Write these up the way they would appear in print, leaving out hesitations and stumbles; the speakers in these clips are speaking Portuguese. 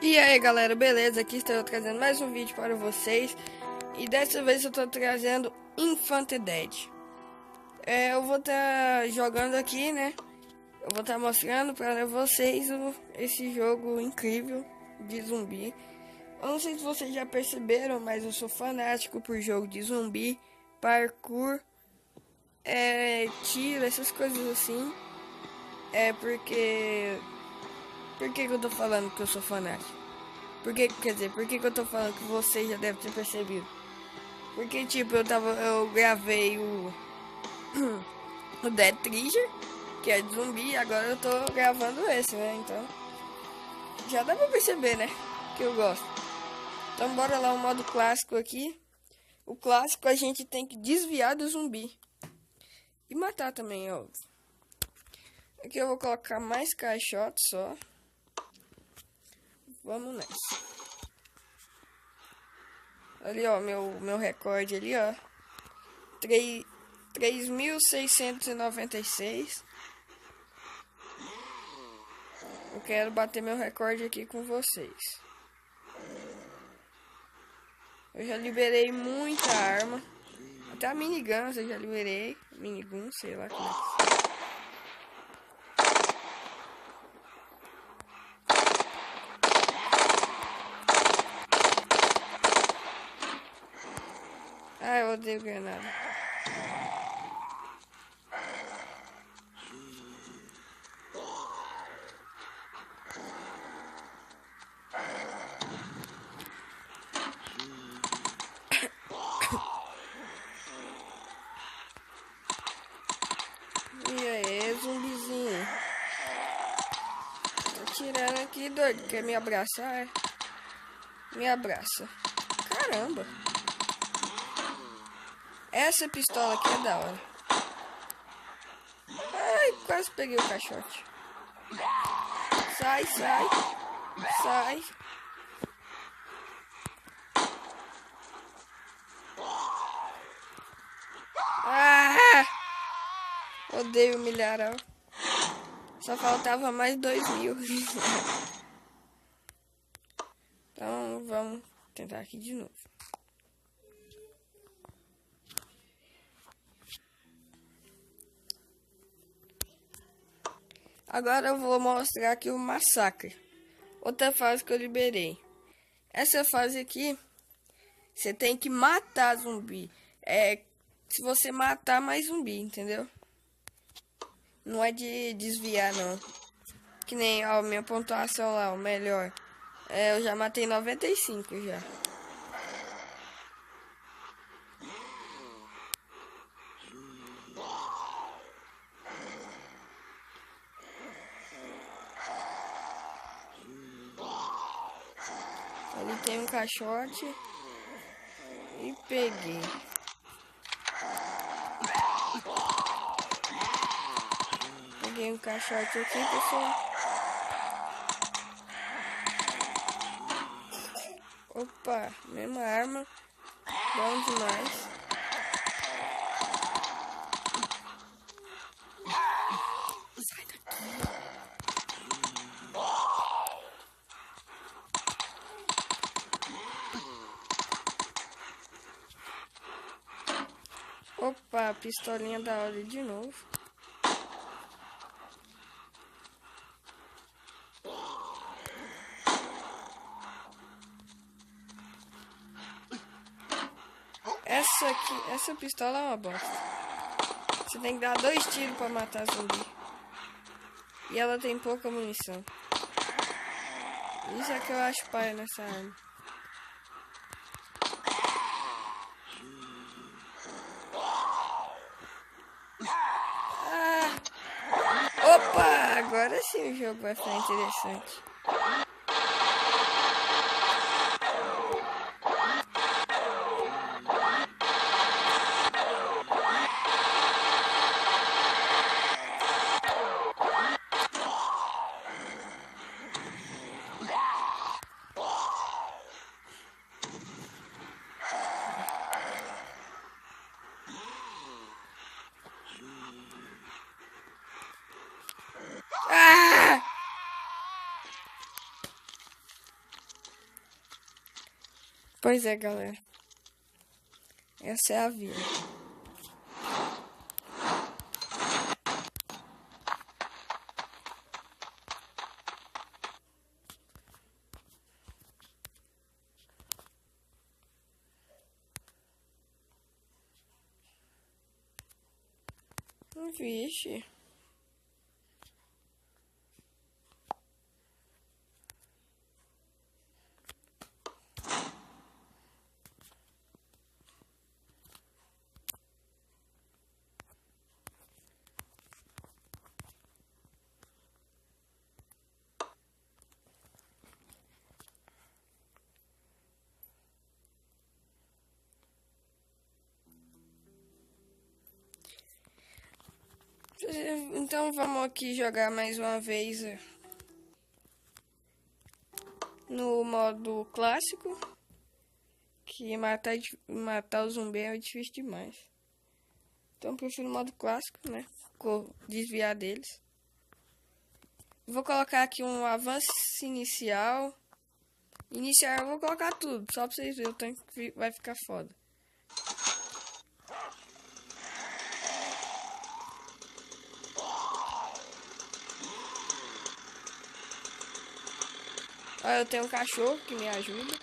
E aí galera, beleza? Aqui estou trazendo mais um vídeo para vocês. E dessa vez eu estou trazendo Infante Dead. Eu vou estar jogando aqui, né? Eu vou estar mostrando para vocês esse jogo incrível de zumbi. Eu não sei se vocês já perceberam, mas eu sou fanático por jogo de zumbi, parkour, tiro, essas coisas assim. Por que eu tô falando que eu sou fanático? Por que eu tô falando que vocês já devem ter percebido? Porque, tipo, eu gravei o Dead Trigger, que é de zumbi, e agora eu tô gravando esse, né? Então, já dá pra perceber, né? Que eu gosto. Então, bora lá, o modo clássico aqui. O clássico a gente tem que desviar do zumbi. E matar também, ó. Aqui eu vou colocar mais caixotes só. Vamos nessa. Ali, ó, meu recorde ali, ó. 3.696. Eu quero bater meu recorde aqui com vocês. Eu já liberei muita arma. Até a minigun eu já liberei. Minigun, sei lá como é que eu odeio granada. E aí, zumbizinho? Tô tirando aqui, doido. Quer me abraçar? Me abraça. Caramba. Essa pistola aqui é da hora. Ai, quase peguei o caixote. Sai, sai. Sai. Ah! Odeio milharal. Só faltava mais 2.000. Então vamos tentar aqui de novo. Agora eu vou mostrar aqui o massacre. Outra fase que eu liberei. Essa fase aqui, você tem que matar zumbi. Se você matar mais zumbi, entendeu? Não é de desviar, não. Que nem a minha pontuação lá, o melhor. Eu já matei 95 já. Ali tem um caixote. E peguei. Peguei um caixote aqui, pessoal. Opa, mesma arma. Bom demais. Sai daqui. Opa, pistolinha da hora de novo. Essa pistola é uma bosta. Você tem que dar 2 tiros pra matar zumbi. E ela tem pouca munição. Isso é que eu acho paia nessa arma. Opa! Agora sim o jogo vai ficar interessante. Pois é, galera. Essa é a vida. Vixe. Então vamos aqui jogar mais uma vez no modo clássico, que matar o zumbi é difícil demais. Então eu prefiro o modo clássico, né? Desviar deles. Vou colocar aqui um avanço inicial. Iniciar eu vou colocar tudo, só pra vocês verem o tanque que vai ficar foda. Eu tenho um cachorro que me ajuda.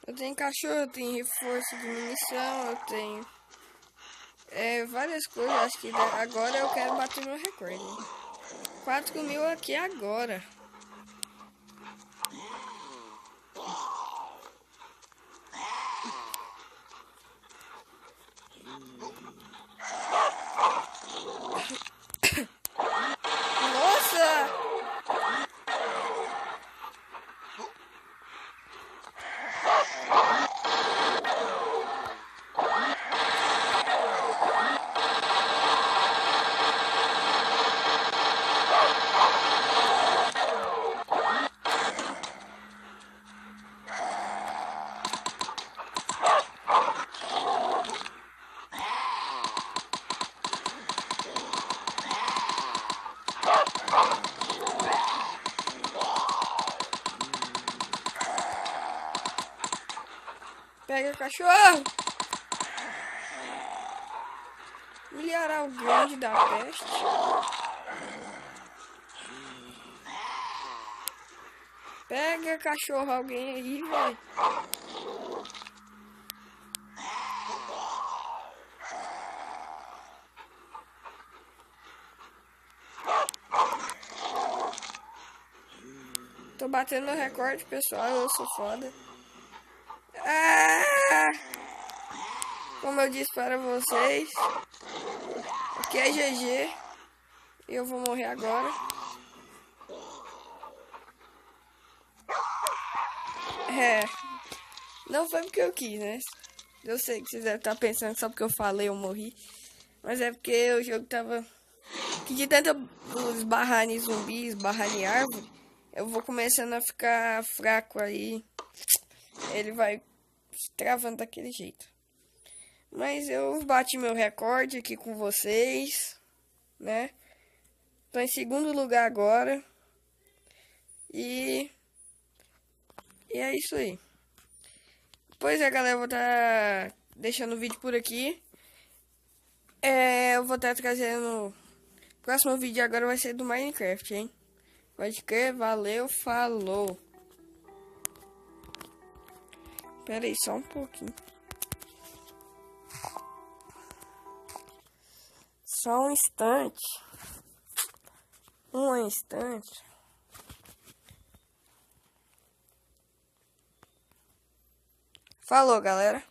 Eu tenho cachorro, eu tenho reforço de munição, eu tenho várias coisas. Acho que agora eu quero bater meu recorde. 4.000 aqui agora. Nossa! Pega cachorro! Milharal grande da peste. Pega cachorro, alguém aí, velho. Tô batendo meu recorde, pessoal. Eu sou foda. Como eu disse para vocês, aqui é GG. Eu vou morrer agora. Não foi porque eu quis, né? Eu sei que vocês devem estar pensando que só porque eu falei eu morri. Mas é porque o jogo tava... Que de tanto esbarrar em zumbi, esbarrar em árvore, eu vou começando a ficar fraco aí. Ele vai travando daquele jeito. Mas eu bati meu recorde aqui com vocês, né? Tô em segundo lugar agora. E é isso aí. Pois é, galera, eu vou estar deixando o vídeo por aqui. Eu vou estar trazendo... O próximo vídeo agora vai ser do Minecraft, hein? Pode crer, valeu, falou. Pera aí, só um pouquinho. Só um instante. Um instante. Falou, galera.